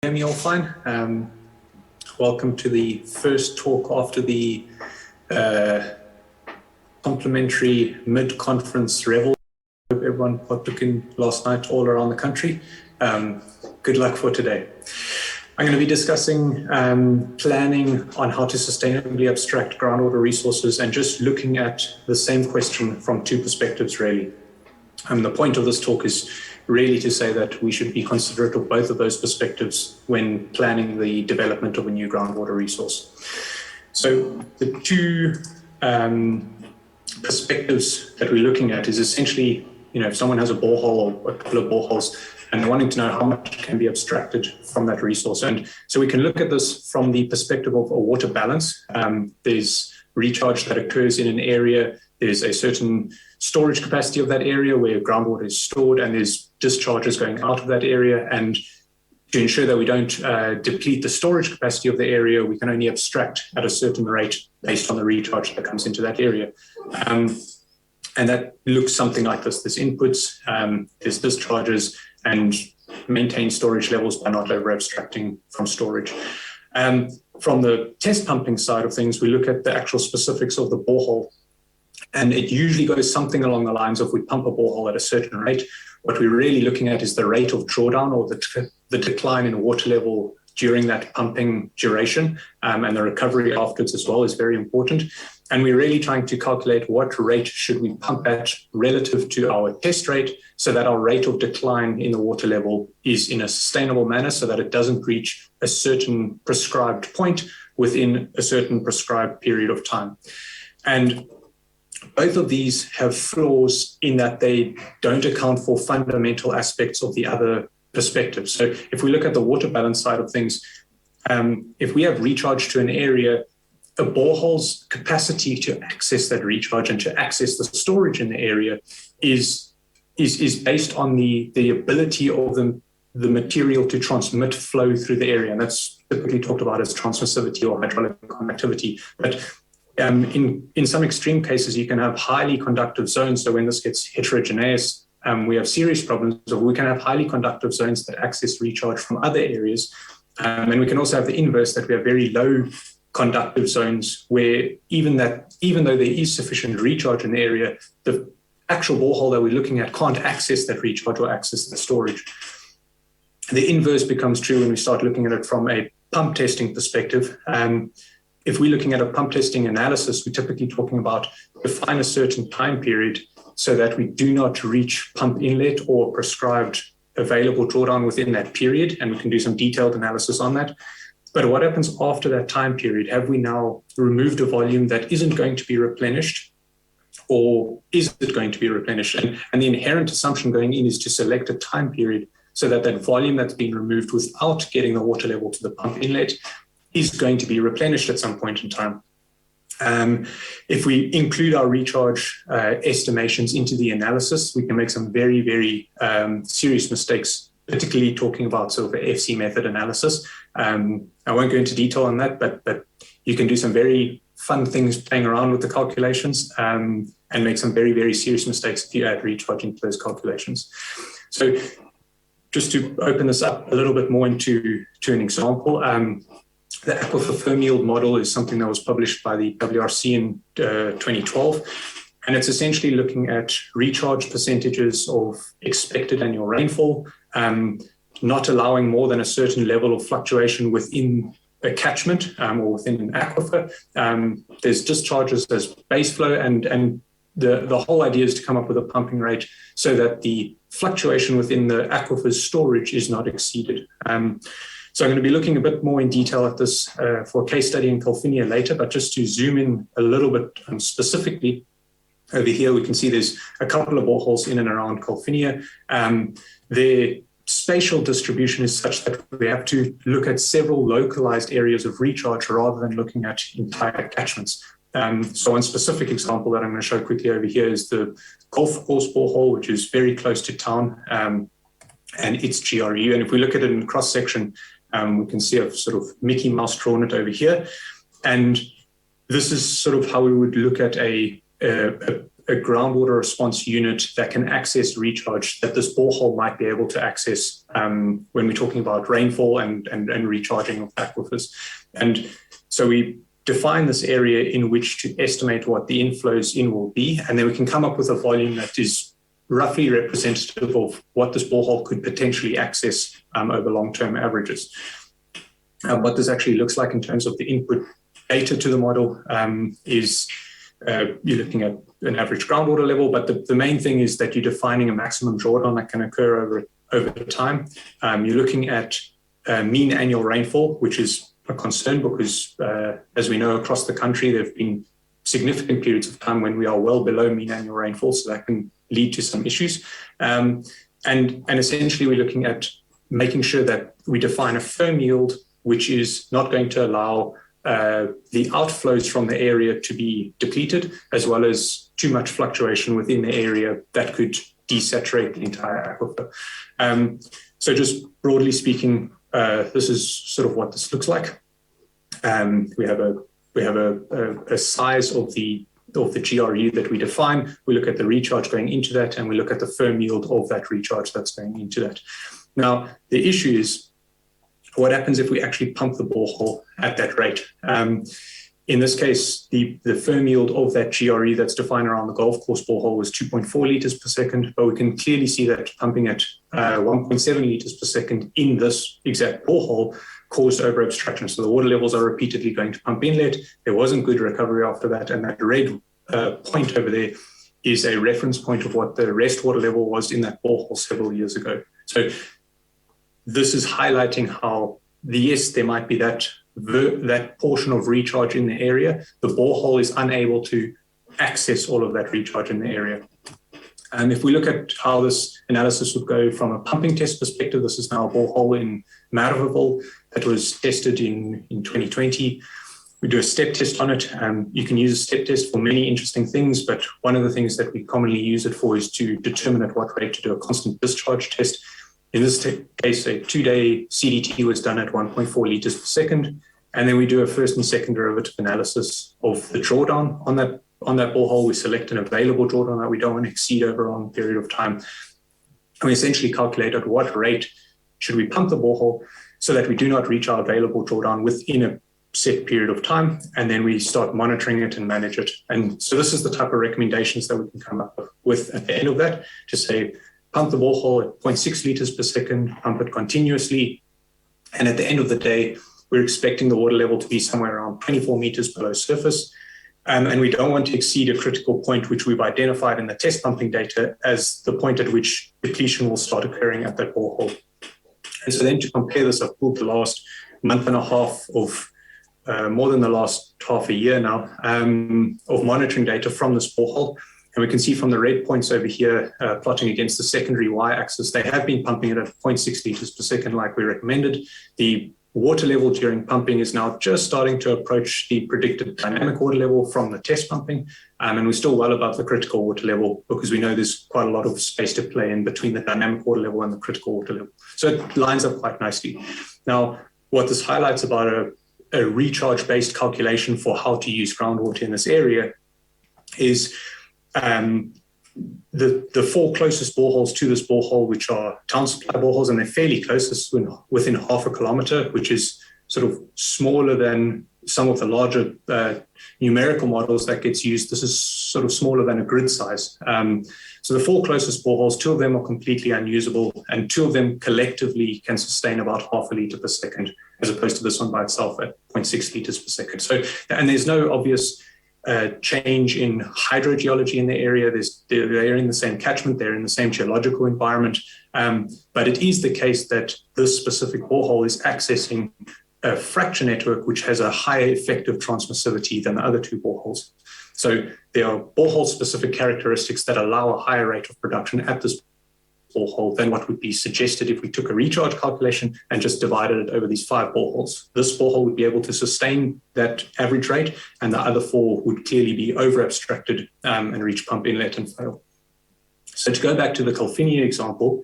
Hear me all fine? Welcome to the first talk after the complimentary mid-conference revel. Hope everyone partook in last night all around the country. Good luck for today. I'm going to be discussing planning on how to sustainably abstract groundwater resources and just looking at the same question from two perspectives, really. The point of this talk is really to say that we should be considerate of both of those perspectives when planning the development of a new groundwater resource. So the two perspectives that we're looking at is essentially, if someone has a borehole or a couple of boreholes and they're wanting to know how much can be abstracted from that resource. And so we can look at this from the perspective of a water balance. There's recharge that occurs in an area. There's a certain storage capacity of that area where groundwater is stored, and there's discharges going out of that area. And to ensure that we don't deplete the storage capacity of the area, we can only abstract at a certain rate based on the recharge that comes into that area. And that looks something like this. There's inputs, there's discharges, and maintain storage levels by not over abstracting from storage. From the test pumping side of things, we look at the actual specifics of the borehole. And it usually goes something along the lines of we pump a borehole at a certain rate. What we're really looking at is the rate of drawdown or the decline in water level during that pumping duration, and the recovery afterwards as well is very important. And we're really trying to calculate what rate should we pump at relative to our test rate so that our rate of decline in the water level is in a sustainable manner so that it doesn't reach a certain prescribed point within a certain prescribed period of time. And both of these have flaws in that they don't account for fundamental aspects of the other perspective. So if we look at the water balance side of things, if we have recharge to an area, a borehole's capacity to access that recharge and to access the storage in the area is based on the ability of the material to transmit flow through the area. And that's typically talked about as transmissivity or hydraulic conductivity. But in some extreme cases, you can have highly conductive zones. So when this gets heterogeneous, we have serious problems. So we can have highly conductive zones that access recharge from other areas. And we can also have the inverse, that we have very low conductive zones where even though there is sufficient recharge in the area, the actual borehole that we're looking at can't access that recharge or access the storage. The inverse becomes true when we start looking at it from a pump testing perspective. If we're looking at a pump testing analysis, we're typically talking about define a certain time period so that we do not reach pump inlet or prescribed available drawdown within that period. And we can do some detailed analysis on that. But what happens after that time period? Have we now removed a volume that isn't going to be replenished, or is it going to be replenished? And the inherent assumption going in is to select a time period so that that volume that's been removed without getting the water level to the pump inlet is going to be replenished at some point in time. If we include our recharge estimations into the analysis, we can make some very, very serious mistakes, particularly talking about sort of the FC method analysis. I won't go into detail on that, but you can do some very fun things playing around with the calculations and make some very, very serious mistakes if you add recharge into those calculations. So just to open this up a little bit more into an example, the aquifer Fermi model is something that was published by the WRC in 2012. And it's essentially looking at recharge percentages of expected annual rainfall, not allowing more than a certain level of fluctuation within a catchment or within an aquifer. There's discharges, there's base flow, and the whole idea is to come up with a pumping rate so that the fluctuation within the aquifer's storage is not exceeded. So I'm going to be looking a bit more in detail at this for a case study in Calvinia later, but just to zoom in a little bit specifically, over here we can see there's a couple of boreholes in and around Calvinia. Their spatial distribution is such that we have to look at several localized areas of recharge rather than looking at entire catchments. So one specific example that I'm going to show quickly over here is the golf course borehole, which is very close to town, and its GRU. And if we look at it in cross-section, we can see I've sort of Mickey Mouse drawn it over here. And this is sort of how we would look at a a groundwater response unit that can access recharge that this borehole might be able to access when we're talking about rainfall and recharging of aquifers. And so we define this area in which to estimate what the inflows in will be, and then we can come up with a volume that is roughly representative of what this borehole could potentially access over long-term averages. What this actually looks like in terms of the input data to the model is you're looking at an average groundwater level, but the main thing is that you're defining a maximum drawdown that can occur over time. You're looking at mean annual rainfall, which is a concern because, as we know, across the country, there have been significant periods of time when we are well below mean annual rainfall, so that can lead to some issues. And essentially, we're looking at making sure that we define a firm yield, which is not going to allow the outflows from the area to be depleted, as well as too much fluctuation within the area that could desaturate the entire aquifer. So just broadly speaking, this is sort of what this looks like. We have a size of the GRU that we define. We look at the recharge going into that, and we look at the firm yield of that recharge that's going into that. Now, the issue is, what happens if we actually pump the borehole at that rate? In this case, the firm yield of that GRE that's defined around the golf course borehole was 2.4 liters per second, but we can clearly see that pumping at 1.7 liters per second in this exact borehole caused over abstraction. So the water levels are repeatedly going to pump inlet. There wasn't good recovery after that, and that red point over there is a reference point of what the rest water level was in that borehole several years ago. So this is highlighting how, yes, there might be that portion of recharge in the area. The borehole is unable to access all of that recharge in the area. And if we look at how this analysis would go from a pumping test perspective, this is now a borehole in Mariville that was tested in 2020. We do a step test on it. You can use a step test for many interesting things, but one of the things that we commonly use it for is to determine at what rate to do a constant discharge test. In this case, a 2-day CDT was done at 1.4 liters per second, and then we do a first and second derivative analysis of the drawdown on that borehole. We select an available drawdown that we don't want to exceed over a long period of time. And we essentially calculate at what rate should we pump the borehole so that we do not reach our available drawdown within a set period of time, and then we start monitoring it and manage it. And so this is the type of recommendations that we can come up with at the end of that, to say, pump the borehole at 0.6 liters per second, pump it continuously. And at the end of the day, we're expecting the water level to be somewhere around 24 meters below surface. And we don't want to exceed a critical point, which we've identified in the test pumping data as the point at which depletion will start occurring at that borehole. And so then to compare this, I've pulled the last month and a half of more than the last half a year now of monitoring data from this borehole. And we can see from the red points over here, plotting against the secondary y-axis, they have been pumping it at 0.6 liters per second like we recommended. The water level during pumping is now just starting to approach the predicted dynamic water level from the test pumping. And we're still well above the critical water level because we know there's quite a lot of space to play in between the dynamic water level and the critical water level. So it lines up quite nicely. Now, what this highlights about a recharge-based calculation for how to use groundwater in this area is the four closest boreholes to this borehole, which are town supply boreholes, and they're fairly close, within half a kilometer, which is sort of smaller than some of the larger numerical models that gets used. This is sort of smaller than a grid size. So the four closest boreholes, two of them are completely unusable, and two of them collectively can sustain about half a liter per second, as opposed to this one by itself at 0.6 liters per second. So, and there's no obvious change in hydrogeology in the area. They're in the same catchment, they're in the same geological environment, but it is the case that this specific borehole is accessing a fracture network which has a higher effective transmissivity than the other two boreholes. So there are borehole-specific characteristics that allow a higher rate of production at this borehole than what would be suggested if we took a recharge calculation and just divided it over these 5 boreholes. This borehole would be able to sustain that average rate, and the other 4 would clearly be over-abstracted and reach pump inlet and fail. So to go back to the Calfinia example,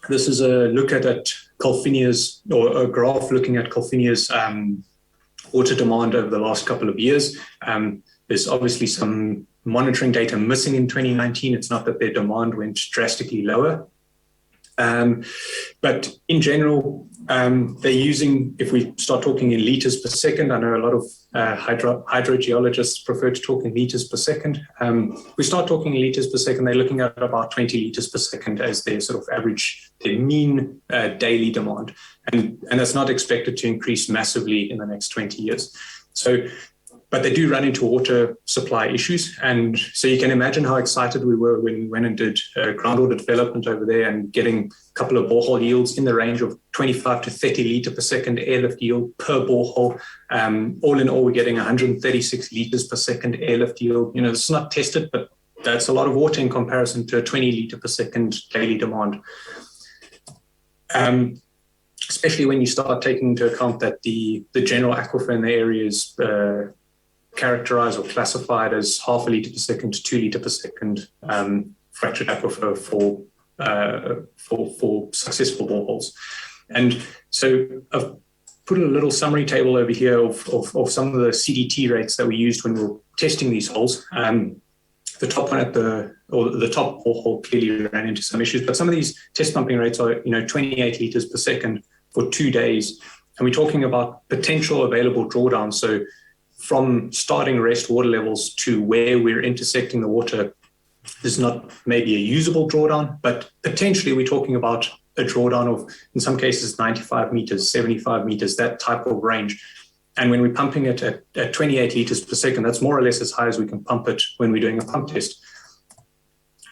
this is a look at Calfinia's, or a graph looking at Calfinia's water demand over the last couple of years. There's obviously some monitoring data missing in 2019. It's not that their demand went drastically lower. But in general, they're using, if we start talking in liters per second, I know a lot of hydrogeologists prefer to talk in liters per second. If we start talking in liters per second, they're looking at about 20 liters per second as their sort of average, their mean daily demand. And that's not expected to increase massively in the next 20 years. So, but they do run into water supply issues. And so you can imagine how excited we were when we went and did groundwater development over there and getting a couple of borehole yields in the range of 25 to 30 litre per second airlift yield per borehole. All in all, we're getting 136 litres per second airlift yield. You know, it's not tested, but that's a lot of water in comparison to a 20 litre per second daily demand. Especially when you start taking into account that the general aquifer in the area is characterized or classified as half a litre per second to 2 litre per second fractured aquifer for successful boreholes. And so I've put a little summary table over here of some of the CDT rates that we used when we were testing these holes. The top one the top borehole clearly ran into some issues, but some of these test pumping rates are, 28 litres per second for 2 days. And we're talking about potential available drawdown. So from starting rest water levels to where we're intersecting the water is not maybe a usable drawdown, but potentially we're talking about a drawdown of, in some cases, 95 meters, 75 meters, that type of range. And when we're pumping it at 28 liters per second, that's more or less as high as we can pump it when we're doing a pump test.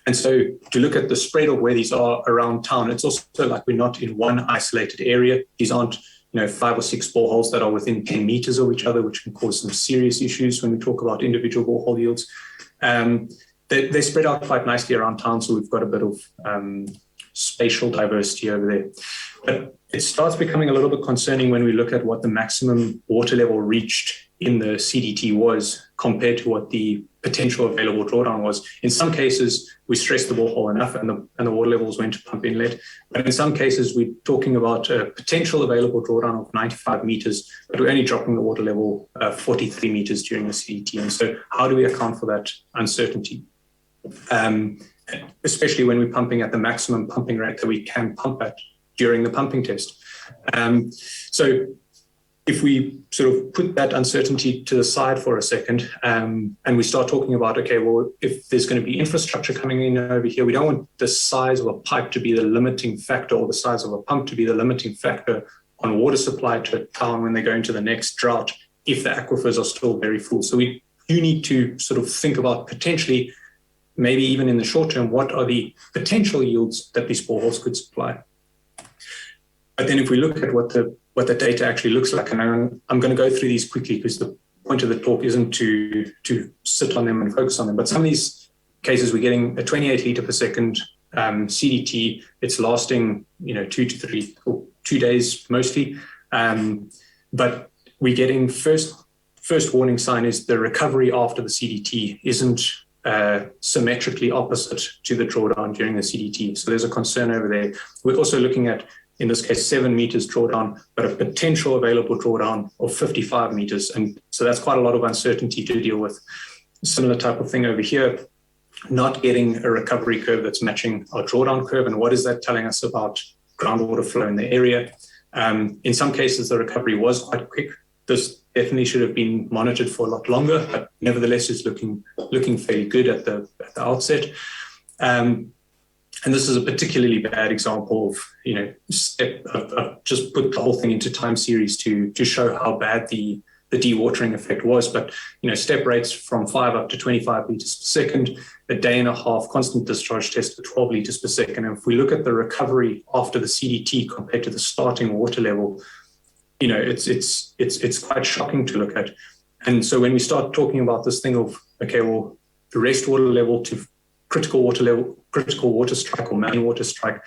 And so to look at the spread of where these are around town, it's also like we're not in one isolated area. These aren't 5 or 6 boreholes that are within 10 meters of each other, which can cause some serious issues when we talk about individual borehole yields. They spread out quite nicely around town, so we've got a bit of spatial diversity over there. But it starts becoming a little bit concerning when we look at what the maximum water level reached in the CDT was compared to what the potential available drawdown was. In some cases, we stressed the borehole enough and the water levels went to pump inlet. But in some cases, we're talking about a potential available drawdown of 95 meters, but we're only dropping the water level 43 meters during the CDT. And so how do we account for that uncertainty? Especially when we're pumping at the maximum pumping rate that we can pump at during the pumping test. So if we sort of put that uncertainty to the side for a second, and we start talking about, okay, well, if there's going to be infrastructure coming in over here, we don't want the size of a pipe to be the limiting factor or the size of a pump to be the limiting factor on water supply to a town when they go into the next drought, if the aquifers are still very full. So we do need to sort of think about potentially, maybe even in the short term, what are the potential yields that these boreholes could supply. But then if we look at what the data actually looks like, and I'm going to go through these quickly because the point of the talk isn't to sit on them and focus on them. But some of these cases, we're getting a 28 litre per second CDT. It's lasting, 2 to 3 or 2 days mostly. But we're getting first warning sign is the recovery after the CDT isn't symmetrically opposite to the drawdown during the CDT. So there's a concern over there. We're also looking at, in this case, 7 meters drawdown, but a potential available drawdown of 55 meters. And so that's quite a lot of uncertainty to deal with. Similar type of thing over here, not getting a recovery curve that's matching our drawdown curve. And what is that telling us about groundwater flow in the area? In some cases, the recovery was quite quick. This definitely should have been monitored for a lot longer, but nevertheless, it's looking fairly good at the outset. And this is a particularly bad example of, I've just put the whole thing into time series to show how bad the dewatering effect was. But, step rates from 5 up to 25 liters per second, a day and a half constant discharge test for 12 liters per second. And if we look at the recovery after the CDT compared to the starting water level, it's quite shocking to look at. And so when we start talking about this thing of, okay, well, the rest water level to critical water strike or main water strike,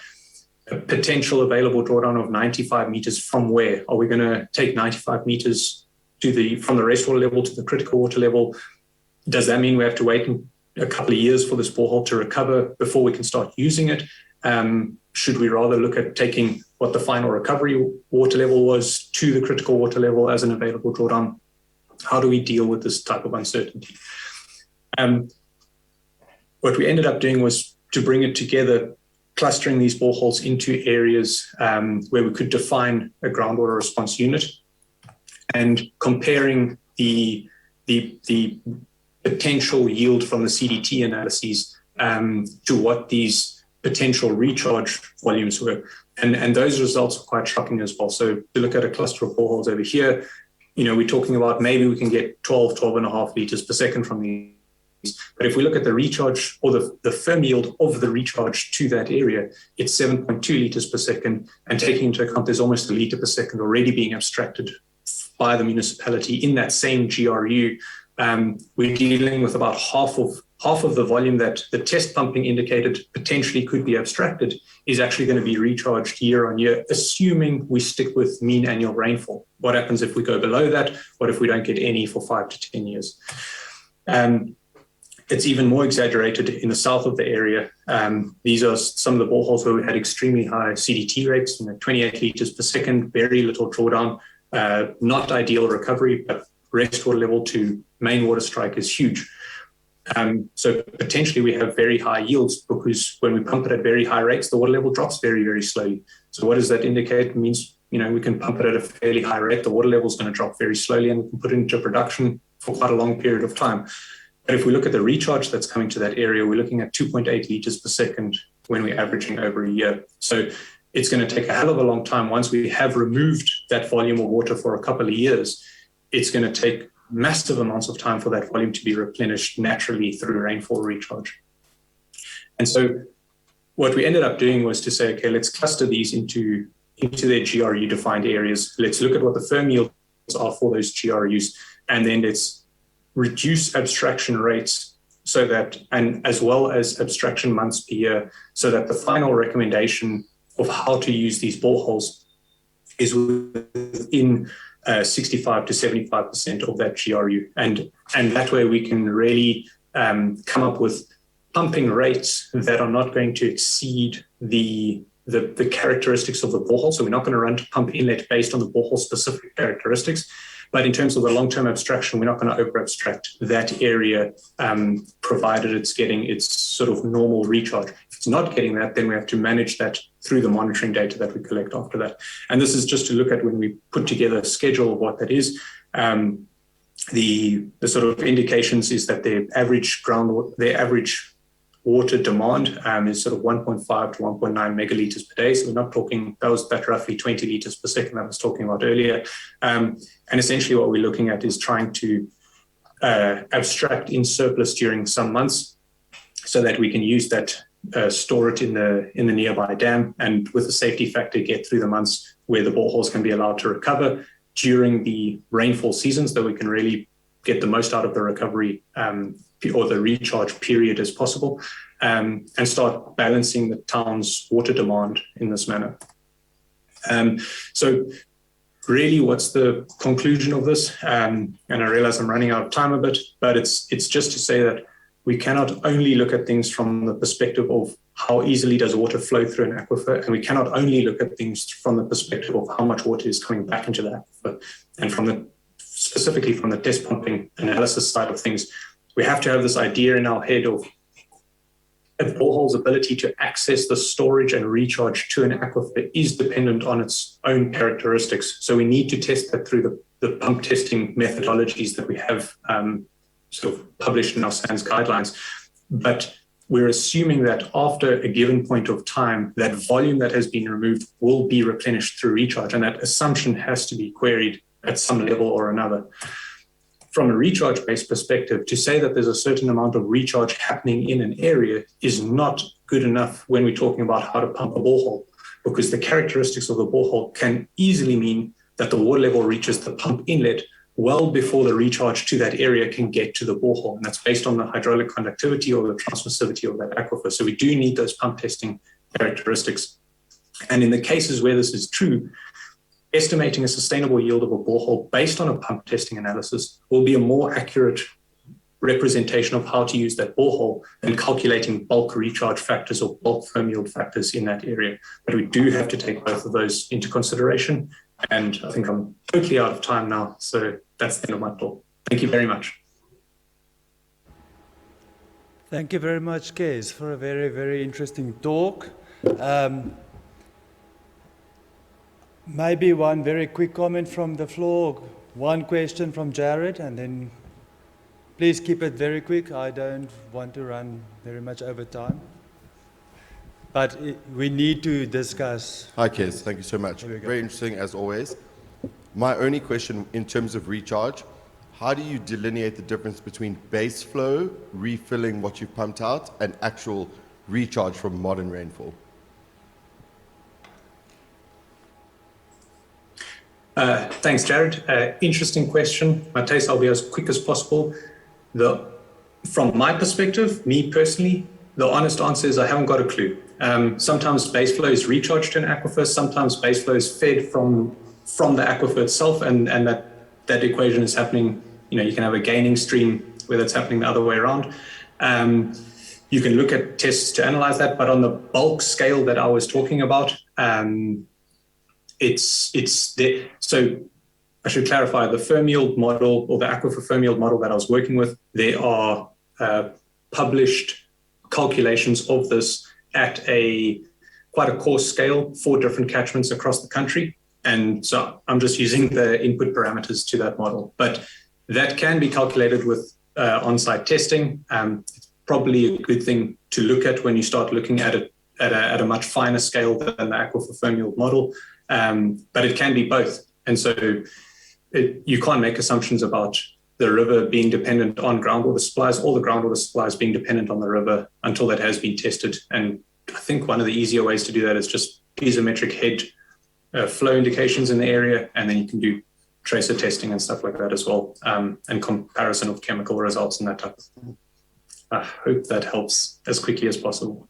a potential available drawdown of 95 meters from where? Are we going to take 95 meters from the rest water level to the critical water level? Does that mean we have to wait a couple of years for this borehole to recover before we can start using it? Should we rather look at taking what the final recovery water level was to the critical water level as an available drawdown. How do we deal with this type of uncertainty? What we ended up doing was to bring it together, clustering these boreholes into areas where we could define a groundwater response unit and comparing the potential yield from the CDT analyses to what these potential recharge volumes were. And those results are quite shocking as well. So to look at a cluster of boreholes over here, we're talking about maybe we can get 12.5 liters per second from these. But if we look at the recharge or the firm yield of the recharge to that area, it's 7.2 liters per second. And taking into account there's almost a liter per second already being abstracted by the municipality in that same GRU, we're dealing with about half of the volume that the test pumping indicated potentially could be abstracted is actually going to be recharged year on year, assuming we stick with mean annual rainfall. What happens if we go below that? What if we don't get any for 5 to 10 years? It's even more exaggerated in the south of the area. These are some of the boreholes where we had extremely high CDT rates, 28 liters per second, very little drawdown, not ideal recovery, but rest water level to main water strike is huge. So potentially we have very high yields because when we pump it at very high rates, the water level drops very, very slowly. So what does that indicate? It means, we can pump it at a fairly high rate, the water level is going to drop very slowly and we can put it into production for quite a long period of time. But if we look at the recharge that's coming to that area, we're looking at 2.8 liters per second when we're averaging over a year. So it's going to take a hell of a long time. Once we have removed that volume of water for a couple of years, it's going to take massive amounts of time for that volume to be replenished naturally through rainfall recharge. And so what we ended up doing was to say, okay, let's cluster these into their GRU defined areas. Let's look at what the firm yields are for those GRUs, and then let's reduce abstraction rates so that, and as well as abstraction months per year, so that the final recommendation of how to use these boreholes is within 65 to 75% of that GRU. And that way we can really come up with pumping rates that are not going to exceed the characteristics of the borehole. So we're not going to run to pump inlet based on the borehole specific characteristics. But in terms of the long-term abstraction, we're not going to over-abstract that area, provided it's getting its sort of normal recharge. If it's not getting that, then we have to manage that through the monitoring data that we collect after that. And this is just to look at when we put together a schedule of what that is. The sort of indications is that their average water demand is sort of 1.5 to 1.9 megaliters per day. So we're not talking, that roughly 20 liters per second that I was talking about earlier. And essentially what we're looking at is trying to abstract in surplus during some months so that we can use that, store it in the nearby dam, and with a safety factor get through the months where the boreholes can be allowed to recover during the rainfall seasons, that we can really get the most out of the recovery or the recharge period as possible, and start balancing the town's water demand in this manner. So really what's the conclusion of this? And I realize I'm running out of time a bit, but it's just to say that we cannot only look at things from the perspective of how easily does water flow through an aquifer, and we cannot only look at things from the perspective of how much water is coming back into the aquifer. And specifically from the test pumping analysis side of things, we have to have this idea in our head of a borehole's ability to access the storage and recharge to an aquifer is dependent on its own characteristics. So we need to test that through the pump testing methodologies that we have sort of published in our SANS guidelines. But we're assuming that after a given point of time, that volume that has been removed will be replenished through recharge, and that assumption has to be queried at some level or another. From a recharge-based perspective, to say that there's a certain amount of recharge happening in an area is not good enough when we're talking about how to pump a borehole, because the characteristics of the borehole can easily mean that the water level reaches the pump inlet well before the recharge to that area can get to the borehole. And that's based on the hydraulic conductivity or the transmissivity of that aquifer. So we do need those pump testing characteristics. And in the cases where this is true, estimating a sustainable yield of a borehole based on a pump testing analysis will be a more accurate representation of how to use that borehole and calculating bulk recharge factors or bulk firm yield factors in that area. But we do have to take both of those into consideration. And I think I'm totally out of time now. So that's the end of my talk. Thank you very much. Thank you very much, Kes, for a very, very interesting talk. Maybe one very quick comment from the floor. One question from Jared, and then please keep it very quick. I don't want to run very much over time. But we need to discuss. Hi, Kes. Thank you so much. Very interesting, as always. My only question in terms of recharge, how do you delineate the difference between base flow, refilling what you've pumped out, and actual recharge from modern rainfall? Thanks, Jared. Interesting question. Matthias, I'll be as quick as possible. From my perspective, me personally, the honest answer is I haven't got a clue. Sometimes base flow is recharged to an aquifer, sometimes base flow is fed from the aquifer itself, and that equation is happening. You know, you can have a gaining stream where that's happening the other way around. You can look at tests to analyze that, but on the bulk scale that I was talking about, it's there. So I should clarify, the firm yield model or the aquifer firm yield model that I was working with, there are published calculations of this at quite a coarse scale for different catchments across the country. And so I'm just using the input parameters to that model. But that can be calculated with on-site testing. It's probably a good thing to look at when you start looking at it at a much finer scale than the aquifer firm yield model. But it can be both. And so you can't make assumptions about the river being dependent on groundwater supplies, or the groundwater supplies being dependent on the river until that has been tested. And I think one of the easier ways to do that is just piezometric head flow indications in the area, and then you can do tracer testing and stuff like that as well, and comparison of chemical results and that type of thing. I hope that helps as quickly as possible.